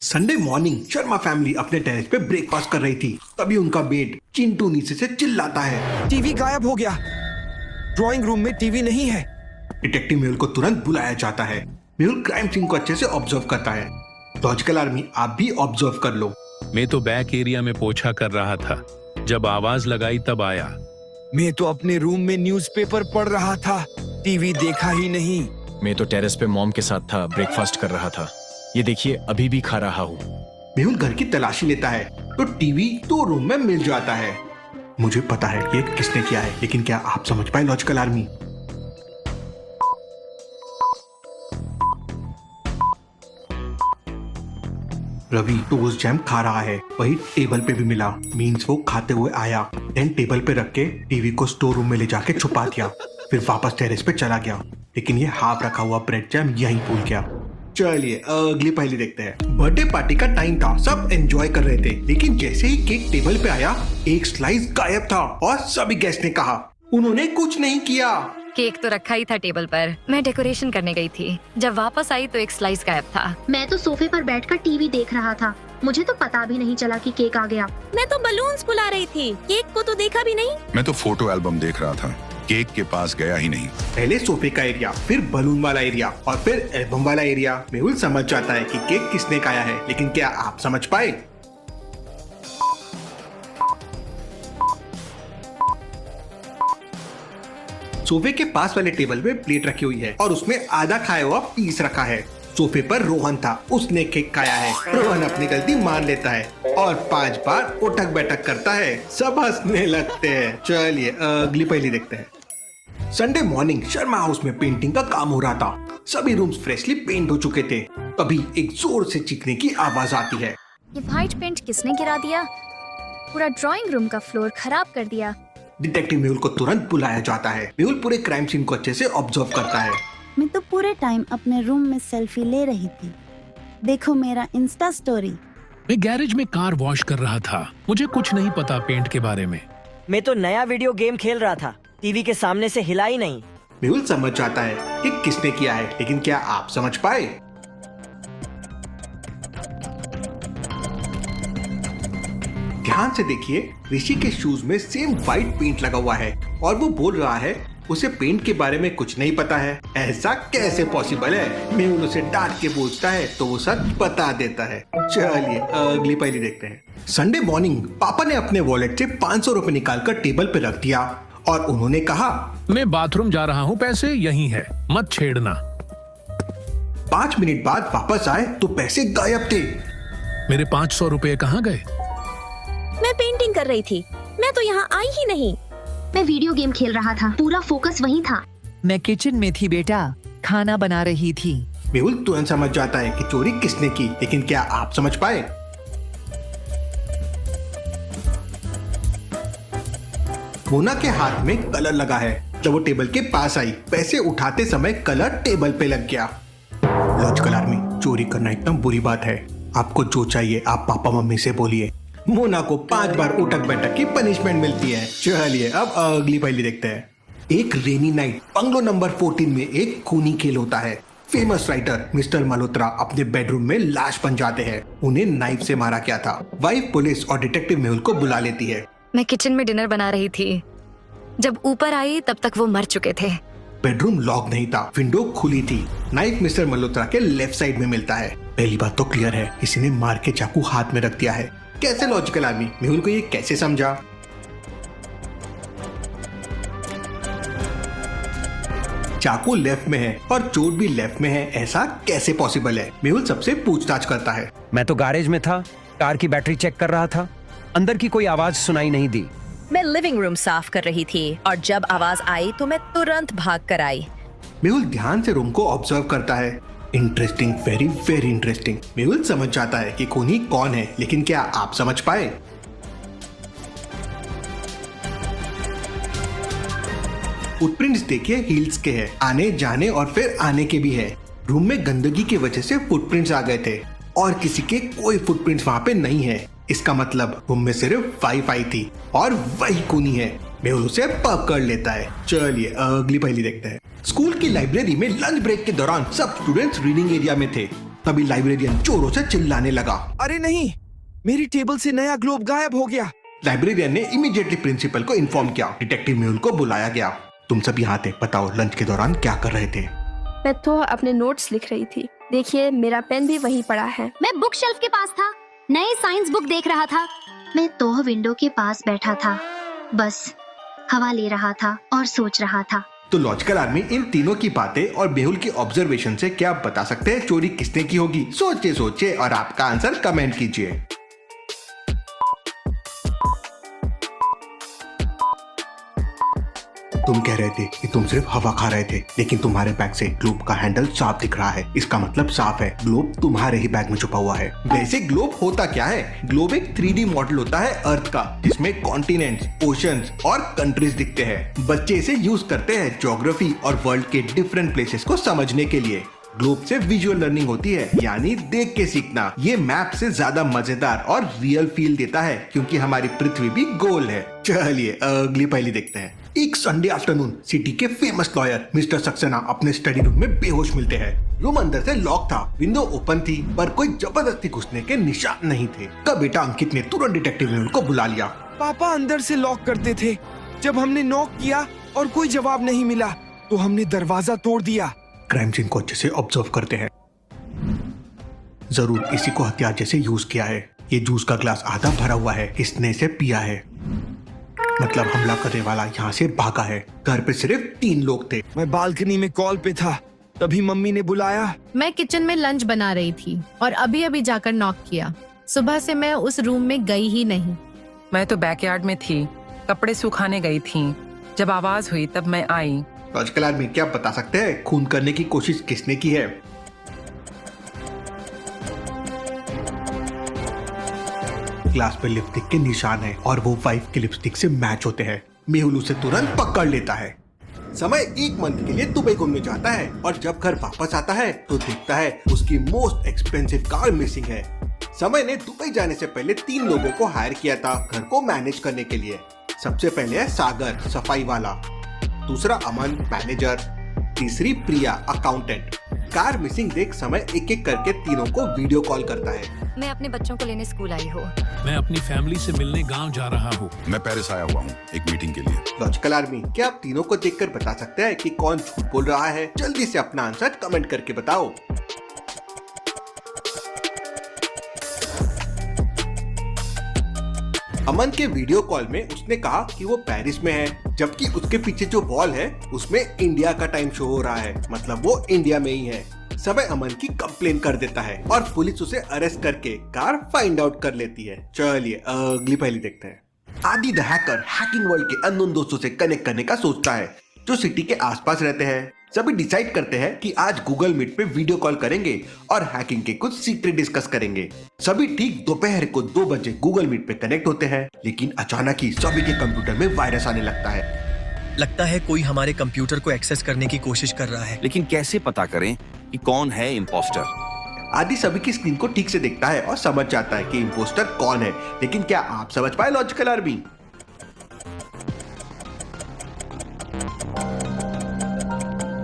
Sunday morning Sharma family अपने terrace पे breakfast कर रही थी। तभी उनका बेट चिंटू नीचे से चिल्लाता है, टीवी गायब हो गया। ड्राइंग रूम में टीवी नहीं है। डिटेक्टिव मेहुल को तुरंत बुलाया जाता है। मेहुल क्राइम सीन को अच्छे से ऑब्जर्व करता है। लॉजिकल आर्मी, आप भी ऑब्जर्व कर लो। मैं तो बैक एरिया में पोछा कर रहा था, जब आवाज लगाई तब आया। मैं तो अपने रूम में न्यूज़पेपर पढ़ रहा था, टीवी देखा ही नहीं। मैं तो टेरेस पे मॉम के साथ था, ब्रेकफास्ट कर रहा था। ये देखिए, अभी भी खा रहा हूँ। मेहुल घर की तलाशी लेता है तो टीवी तो रूम में मिल जाता है। मुझे पता है ये किसने किया है, लेकिन क्या आप समझ पाए logical army? Ravi toast jam खा रहा है, वही टेबल पे भी मिला। मीन्स वो खाते हुए आया, देन टेबल पे रख के टीवी को स्टोर रूम में ले जाके छुपा दिया, फिर वापस टेरेस पे चला गया। लेकिन ये हाफ रखा हुआ ब्रेड जैम यहीं भूल गया। चलिए अगली पहेली देखते हैं। बर्थडे पार्टी का टाइम था, सब एंजॉय कर रहे थे, लेकिन जैसे ही केक टेबल पे आया एक स्लाइस गायब था और सभी गेस्ट ने कहा उन्होंने कुछ नहीं किया। केक तो रखा ही था टेबल पर, मैं डेकोरेशन करने गई थी। जब वापस आई तो एक स्लाइस गायब था। मैं तो सोफे पर बैठकर टीवी देख रहा था, मुझे तो पता भी नहीं चला कि केक आ गया। मैं तो बलून्स फुला रही थी, केक को तो देखा भी नहीं। मैं तो फोटो एल्बम देख रहा था, केक के पास गया ही नहीं। पहले सोफे का एरिया, फिर बलून वाला एरिया और फिर एल्बम वाला एरिया। मेहुल समझ जाता है कि केक किसने खाया है, लेकिन क्या आप समझ पाए? सोफे के पास वाले टेबल पे प्लेट रखी हुई है और उसमें आधा खाया हुआ पीस रखा है। सोफे पर रोहन था, उसने केक खाया है। रोहन अपनी गलती मान लेता है और 5 बार उठक बैठक करता है। सब हंसने लगते हैं। चलिए अगली पहेली देखते हैं। संडे मॉर्निंग शर्मा हाउस में पेंटिंग का काम हो रहा था। सभी रूम्स फ्रेशली पेंट हो चुके थे। तभी एक जोर से चीखने की आवाज आती है। ये व्हाइट पेंट किसने गिरा दिया? पूरा ड्राइंग रूम का फ्लोर खराब कर दिया। डिटेक्टिव मेहुल को तुरंत बुलाया जाता है। मेहुल पूरे क्राइम सीन को अच्छे से ऑब्जर्व करता है। मैं तो पूरे टाइम अपने रूम में सेल्फी ले रही थी। देखो मेरा इंस्टा स्टोरी। मैं गैरेज में कार वॉश कर रहा था, मुझे कुछ नहीं पता पेंट के बारे में। मैं तो नया वीडियो गेम खेल रहा था, टीवी के सामने से हिला ही नहीं। मेहुल समझ जाता है कि किसने किया है, लेकिन क्या आप समझ पाए? ध्यान से देखिए, ऋषि के शूज में सेम व्हाइट पेंट लगा हुआ है और वो बोल रहा है उसे पेंट के बारे में कुछ नहीं पता है। ऐसा कैसे पॉसिबल है? मेहुल उसे डांट के पूछता है तो वो सच बता देता है। चलिए अगली पहेली देखते हैं। संडे मॉर्निंग पापा ने अपने वॉलेट से 500 रुपए निकालकर टेबल पे रख दिया और उन्होंने कहा, मैं बाथरूम जा रहा हूँ, पैसे यहीं है, मत छेड़ना। 5 मिनट बाद वापस आए तो पैसे गायब थे। मेरे 500 रुपए कहाँ गए? मैं पेंटिंग कर रही थी, मैं तो यहाँ आई ही नहीं। मैं वीडियो गेम खेल रहा था, पूरा फोकस वहीं था। मैं किचन में थी बेटा, खाना बना रही थी। मेहुल तुरंत समझ जाता है कि चोरी किसने की, लेकिन क्या आप समझ पाए? मोना के हाथ में कलर लगा है। जब वो टेबल के पास आई, पैसे उठाते समय कलर टेबल पे लग गया। लॉजिकल आर्मी, चोरी करना इतना बुरी बात है। आपको जो चाहिए आप पापा मम्मी से बोलिए। मोना को 5 बार उठक बैठक की पनिशमेंट मिलती है। चलिए अब अगली पहेली देखते हैं। एक रेनी नाइट बंगलो नंबर 14 में एक खूनी खेल होता है। फेमस राइटर मिस्टर मल्होत्रा अपने बेडरूम में लाश बन जाते हैं। उन्हें नाइफ से मारा गया था। वाइफ पुलिस और डिटेक्टिव मेहुल को बुला लेती है। मैं किचन में डिनर बना रही थी, जब ऊपर आई तब तक वो मर चुके थे। बेडरूम लॉक नहीं था, विंडो खुली थी। नाइफ मिस्टर मल्होत्रा के लेफ्ट साइड में मिलता है। पहली बात तो क्लियर है, किसी ने मार के चाकू हाथ में रख दिया है। कैसे लॉजिकल आर्मी? मेहुल को ये कैसे समझा? चाकू लेफ्ट में है और चोट भी लेफ्ट में है, ऐसा कैसे पॉसिबल है? मेहुल सबसे पूछताछ करता है। मैं तो गैरेज में था, कार की बैटरी चेक कर रहा था, अंदर की कोई आवाज सुनाई नहीं दी। मैं लिविंग रूम साफ कर रही थी और जब आवाज आई तो मैं तुरंत भाग कर आई। मेहुल ध्यान से रूम को ऑब्जर्व करता है। Interesting, very very interesting. Mehul समझ जाता है कि खूनी कौन है, लेकिन क्या आप समझ पाए? फुटप्रिंट्स देखिए, हील्स के हैं, आने जाने और फिर आने के भी है। रूम में गंदगी की वजह से फुटप्रिंट्स आ गए थे और किसी के कोई फुटप्रिंट्स वहाँ पे नहीं है। इसका मतलब रूम में सिर्फ वाइफ आई थी और वही खूनी है। मेहुल उसे पकड़ लेता है। चलिए अगली पहेली देखते हैं। स्कूल की लाइब्रेरी में लंच ब्रेक के दौरान सब स्टूडेंट्स रीडिंग एरिया में थे। तभी लाइब्रेरियन चोरों से चिल्लाने लगा। अरे नहीं, मेरी टेबल से नया ग्लोब गायब हो गया। लाइब्रेरियन ने इमीडिएटली प्रिंसिपल को इन्फॉर्म किया। डिटेक्टिव मेहुल को बुलाया गया। तुम सब यहाँ थे, बताओ लंच के दौरान क्या कर रहे थे? मैं तो अपने नोट्स लिख रही थी। देखिए मेरा पेन भी वहीं पड़ा है। मैं बुक शेल्फ के पास था, नई साइंस बुक देख रहा था। मैं तो विंडो के पास बैठा था, बस हवा ले रहा था और सोच रहा था। तो लॉजिकल आर्मी इन तीनों की बातें और मेहुल की ऑब्जर्वेशन से क्या आप बता सकते हैं चोरी किसने की होगी? सोचिए और आपका आंसर कमेंट कीजिए। तुम कह रहे थे कि तुम सिर्फ हवा खा रहे थे, लेकिन तुम्हारे बैग से ग्लोब का हैंडल साफ दिख रहा है। इसका मतलब साफ है ग्लोब तुम्हारे ही बैग में छुपा हुआ है। वैसे ग्लोब होता क्या है? ग्लोब एक 3D मॉडल होता है अर्थ का, जिसमें कॉन्टिनेंट्स, ओशंस और कंट्रीज दिखते हैं। बच्चे इसे यूज करते हैं ज्योग्राफी और वर्ल्ड के डिफरेंट प्लेसेस को समझने के लिए। ग्लोब से विजुअल लर्निंग होती है, यानी देख के सीखना। ये मैप से ज्यादा मजेदार और रियल फील देता है, क्योंकि हमारी पृथ्वी भी गोल है। चलिए अगली पहेली देखते हैं। एक संडे आफ्टरनून सिटी के फेमस लॉयर मिस्टर सक्सेना अपने स्टडी रूम में बेहोश मिलते हैं। रूम अंदर से लॉक था, विंडो ओपन थी, पर कोई जबरदस्ती घुसने के निशान नहीं थे। तब बेटा अंकित ने तुरंत डिटेक्टिव मेहुल को बुला लिया। पापा अंदर से लॉक करते थे। जब हमने नॉक किया और कोई जवाब नहीं मिला, तो हमने दरवाजा तोड़ दिया। क्राइम सीन को अच्छे से ऑब्जर्व करते हैं। जरूर इसी को हथियार जैसे यूज किया है। ये जूस का ग्लास आधा भरा हुआ है, इसने इसे पिया है। मतलब हमला करने वाला यहाँ से भागा है। घर पे सिर्फ 3 लोग थे। मैं बालकनी में कॉल पे था, तभी मम्मी ने बुलाया। मैं किचन में लंच बना रही थी और अभी जाकर नॉक किया। सुबह से मैं उस रूम में गई ही नहीं। मैं तो बैकयार्ड में थी, कपड़े सुखाने गई थी। जब आवाज हुई तब मैं आई। लॉजिकल आर्मी क्या बता सकते हैं खून करने की कोशिश किसने की है? ग्लास पे लिपस्टिक के निशान है और वो वाइफ की लिपस्टिक से मैच होते हैं। मेहुल उसे तुरंत पकड़ लेता है। समय 1 मंथ के लिए दुबई घूमने जाता है और जब घर वापस आता है तो देखता है उसकी मोस्ट एक्सपेंसिव कार मिसिंग है। समय ने दुबई जाने से पहले 3 लोगों को हायर किया था घर को मैनेज करने के लिए। सबसे पहले है सागर, सफाई वाला, दूसरा अमन, मैनेजर, तीसरी प्रिया, अकाउंटेंट। कार मिसिंग देख समय एक करके तीनों को वीडियो कॉल करता है। मैं अपने बच्चों को लेने स्कूल आई हूँ। मैं अपनी फैमिली से मिलने गांव जा रहा हूँ। मैं पेरिस आया हुआ हूँ एक मीटिंग के लिए। लॉजिकल आर्मी क्या आप तीनों को देखकर बता सकते हैं कि कौन झूठ बोल रहा है? जल्दी से अपना आंसर कमेंट करके बताओ। अमन के वीडियो कॉल में उसने कहा कि वो पेरिस में है, जबकि उसके पीछे जो वॉल है उसमें इंडिया का टाइम शो हो रहा है, मतलब वो इंडिया में ही है। समय अमन की कंप्लेन कर देता है और पुलिस उसे अरेस्ट करके कार फाइंड आउट कर लेती है। चलिए अगली पहेली देखते हैं। आदि द हैकर हैकिंग वर्ल्ड के अननोन दोस्तों से कनेक्ट करने का सोचता है जो सिटी के आसपास रहते हैं। सभी डिसाइड करते हैं कि आज गूगल मीट पे वीडियो कॉल करेंगे और हैकिंग के कुछ सीक्रेट डिस्कस करेंगे। सभी ठीक दोपहर को 2 बजे गूगल मीट पे कनेक्ट होते हैं, लेकिन अचानक ही सभी के कंप्यूटर में वायरस आने लगता है कोई हमारे कंप्यूटर को एक्सेस करने की कोशिश कर रहा है। लेकिन कैसे पता करें कि कौन है इम्पोस्टर? आदि सभी की स्क्रीन को ठीक से देखता है और समझ जाता है कि इम्पोस्टर कौन है, लेकिन क्या आप समझ पाए लॉजिकल आर्मी?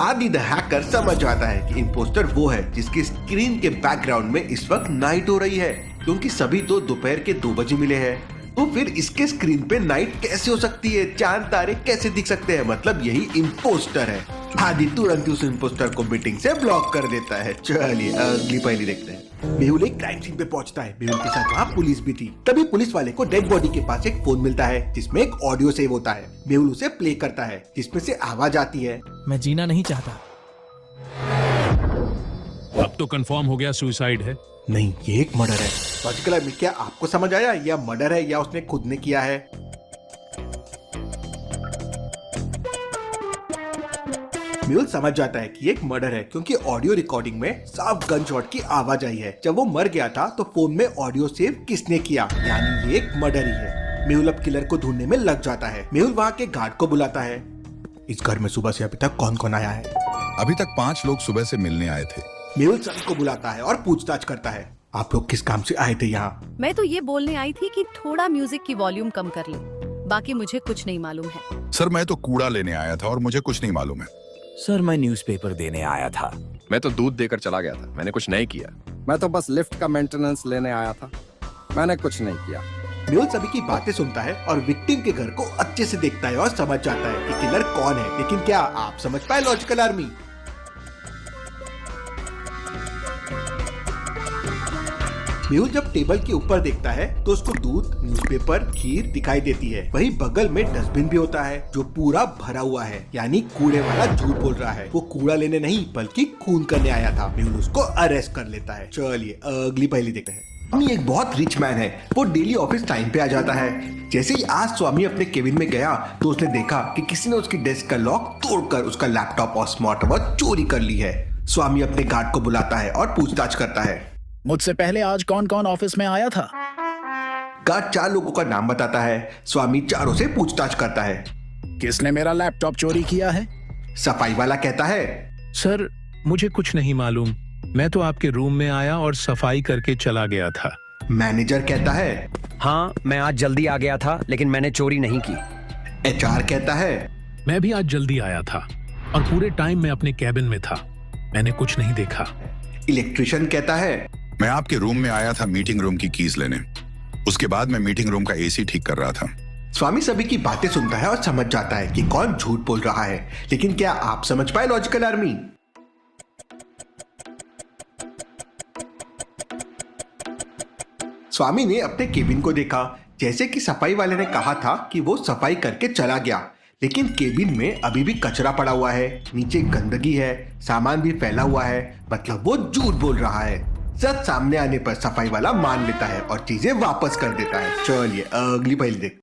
आदि द हैकर समझ जाता है कि इम्पोस्टर वो है जिसकी स्क्रीन के बैकग्राउंड में इस वक्त नाइट हो रही है, क्योंकि सभी तो दोपहर के 2 बजे मिले हैं। तो फिर इसके स्क्रीन पे नाइट कैसे हो सकती है? चांद तारे कैसे दिख सकते हैं? मतलब यही इम्पोस्टर है। आदि तुरंत उस इम्पोस्टर को मीटिंग से ब्लॉक कर देता है। चलिए अगली पहेली देखते हैं। मेहुल एक क्राइम सीन पे पहुंचता है। मेहुल के साथ वहाँ पुलिस भी थी। तभी पुलिस वाले को डेड बॉडी के पास एक फोन मिलता है जिसमें एक ऑडियो सेव होता है। मेहुल उसे प्ले करता है जिसमें से आवाज आती है, मैं जीना नहीं चाहता। अब तो कंफर्म हो गया सुसाइड है। नहीं, ये एक मर्डर है। लॉजिकल आर्मी क्या आपको समझ आया या मर्डर है या उसने खुद ने किया है? मेहुल समझ जाता है कि एक मर्डर है, क्योंकि ऑडियो रिकॉर्डिंग में साफ गन शॉट की आवाज आई है। जब वो मर गया था तो फोन में ऑडियो सेव किसने किया, यानी ये एक मर्डर ही है। मेहुल अब किलर को ढूंढने में लग जाता है। मेहुल वहाँ के गार्ड को बुलाता है। इस घर में सुबह से अभी तक कौन कौन आया है? अभी तक 5 लोग सुबह से मिलने आए थे। मेहुल सभी को बुलाता है और पूछताछ करता है। आप लोग किस काम से आए थे यहाँ? मैं तो ये बोलने आई थी कि थोड़ा म्यूजिक की वॉल्यूम कम कर ले, बाकी मुझे कुछ नहीं मालूम है। सर मैं तो कूड़ा लेने आया था और मुझे कुछ नहीं मालूम है। सर मैं न्यूज़पेपर देने आया था। मैं तो दूध देकर चला गया था, मैंने कुछ नहीं किया। मैं तो बस लिफ्ट का मेंटेनेंस लेने आया था, मैंने कुछ नहीं किया। मेहुल सभी की बातें सुनता है और विक्टिम के घर को अच्छे से देखता है और समझ जाता है कि किलर कौन है। लेकिन क्या आप समझ पाए लॉजिकल आर्मी? मेहुल जब टेबल के ऊपर देखता है तो उसको दूध, न्यूज़पेपर, खीर दिखाई देती है। वहीं बगल में डस्टबिन भी होता है जो पूरा भरा हुआ है, यानी कूड़े वाला झूठ बोल रहा है। वो कूड़ा लेने नहीं बल्कि खून करने आया था। मेहुल उसको अरेस्ट कर लेता है। चलिए अगली पहेली देखते हैं। स्वामी एक बहुत रिच मैन है। वो डेली ऑफिस टाइम पे आ जाता है। जैसे ही आज स्वामी अपने केबिन में गया तो उसने देखा कि किसी ने उसकी डेस्क का लॉक तोड़कर उसका लैपटॉप और स्मार्ट वॉच चोरी कर ली है। स्वामी अपने गार्ड को बुलाता है और पूछताछ करता है। मुझसे पहले आज कौन कौन ऑफिस में आया था? गार्ड 4 लोगों का नाम बताता है। स्वामी चारों से पूछताछ करता है। किसने मेरा लैपटॉप चोरी किया है? सफाई वाला कहता है, सर मुझे कुछ नहीं मालूम, मैं तो आपके रूम में आया और सफाई करके चला गया था। मैनेजर कहता है, हाँ मैं आज जल्दी आ गया था लेकिन मैंने चोरी नहीं की। एचआर कहता है, मैं भी आज जल्दी आया था और पूरे टाइम मैं अपने कैबिन में था, मैंने कुछ नहीं देखा। इलेक्ट्रिशियन कहता है, मैं आपके रूम में आया था मीटिंग रूम की कीज लेने, उसके बाद मैं मीटिंग रूम का एसी ठीक कर रहा था। स्वामी सभी की बातें सुनता है और समझ जाता है कि कौन झूठ बोल रहा है। लेकिन क्या आप समझ पाए लॉजिकल आर्मी? स्वामी ने अपने केबिन को देखा। जैसे कि सफाई वाले ने कहा था कि वो सफाई करके चला गया, लेकिन केबिन में अभी भी कचरा पड़ा हुआ है, नीचे गंदगी है, सामान भी फैला हुआ है। मतलब वो झूठ बोल रहा है। सच सामने आने पर सफाई वाला मान लेता है और चीजें वापस कर देता है। चलिए अगली पहेली देखते हैं।